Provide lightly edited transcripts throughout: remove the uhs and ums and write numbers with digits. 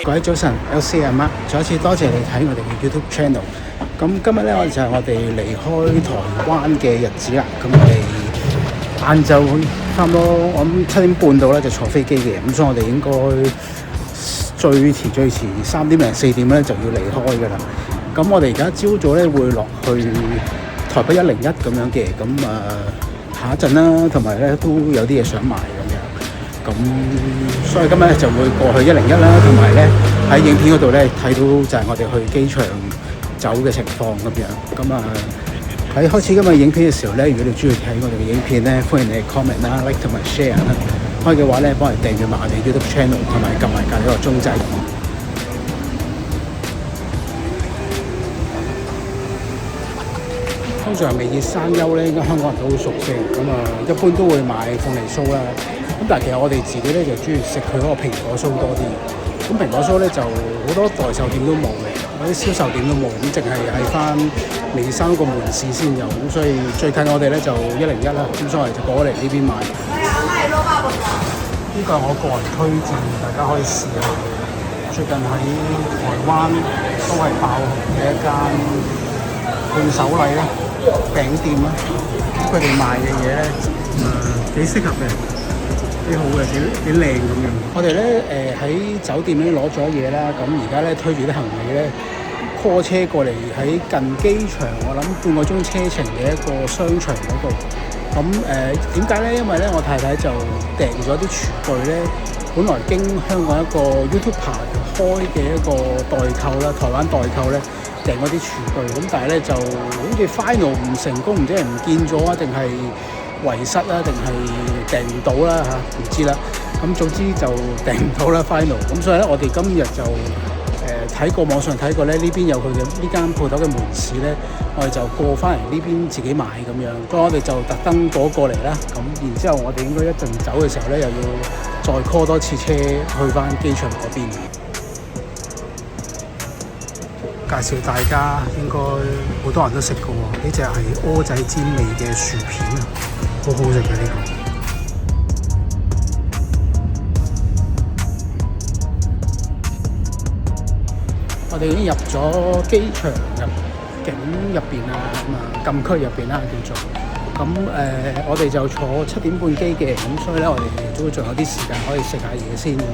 各位早晨，LC 阿媽，再一次多謝你睇我哋嘅 YouTube channel。咁今日咧，就係我哋離開台灣嘅日子啦。咁我哋晏晝差唔多，我諗7點半到啦，就坐飛機嘅。咁所以我哋應該最遲3點零4點咧就要離開噶啦。咁我哋而家朝早咧會落去台北101咁樣嘅。咁下一陣啦，同埋咧都有啲嘢想買咁樣。咁所以今日咧就會過去101啦，同埋咧喺影片嗰度咧睇到就係我哋去機場走嘅情況咁樣。咁喺開始今日影片嘅時候咧，如果你中意睇我哋嘅影片咧，歡迎你 comment 啦、like 同埋 share 啦。可以嘅話咧，幫我哋訂閱埋我哋 YouTube channel， 同埋撳埋隔離嗰個鐘仔。通常未熱山丘咧，應該香港人都好熟悉。咁一般都會買鳳梨酥啦。咁但係其實我哋自己咧就中意食佢嗰個蘋果酥多啲。咁蘋果酥咧就好多代售店都冇嘅，嗰啲銷售店都冇，咁淨係喺翻眉山嗰個門市先有。咁所以最近我哋咧就101啦，咁所以我哋就過嚟呢邊買。呢個係我個人推薦，大家可以試下。最近喺台灣都係爆紅嘅一間伴手禮啦、餅店啦，佢哋賣嘅嘢咧幾適合嘅。幾好嘅，幾靚咁樣。我哋咧喺酒店咧攞咗嘢啦，咁而家咧推住啲行李咧 call 車過嚟喺近機場，我諗半個鐘車程嘅一個商場嗰度。咁點解咧？因為咧我太太就訂咗啲廚具咧，本來經香港一個 YouTuber 開嘅一個代購啦，台灣代購咧訂嗰啲廚具，咁但係咧就好似 final 唔成功，唔知係唔見咗啊，定係遺失啦，定係訂唔到啦嚇，唔知啦。咁總之就訂唔到啦 final。咁所以咧，我哋今日就睇過網上睇過咧，呢邊有佢嘅呢間鋪頭嘅門市咧，我哋就過翻嚟呢邊自己買咁樣。所以我哋就特登過嚟啦。咁然之後，我哋應該一陣走嘅時候咧，又要再 call 多次車去翻機場嗰邊。介紹大家應該好多人都食過喎，呢隻係蚵仔煎味嘅薯片啊！好好食嘅呢個，我哋已經入咗機場入境入邊啦，禁區入邊啦叫做。咁我哋就坐7點半機嘅，咁所以咧我哋都會仲有啲時間可以食下嘢先咁樣。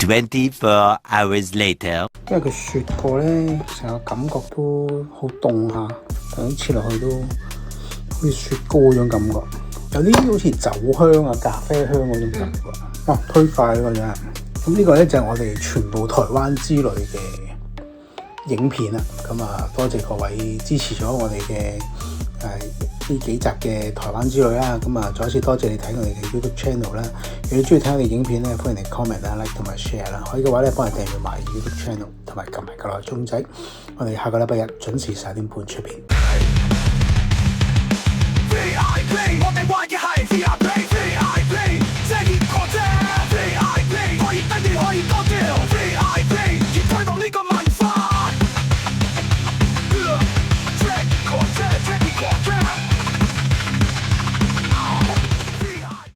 24 hours later， 因為佢雪過咧，成個感覺都好凍下，等切落去都好似雪糕嗰種感覺。有啲好似酒香啊、咖啡香嗰種感覺。推介呢個真係。咁呢個咧就係我哋全部台灣之旅嘅影片啦。咁多謝各位支持咗我哋嘅呢幾集嘅台灣之旅啦。咁再一次多謝你睇我哋嘅 YouTube channel 啦。如果你中意睇我哋影片咧，歡迎你 comment 啦、like 同埋 share 啦。可以嘅話咧，幫你訂閱埋 YouTube channel 同埋撳埋個鐘仔。我哋下個禮拜日準時11點半出片。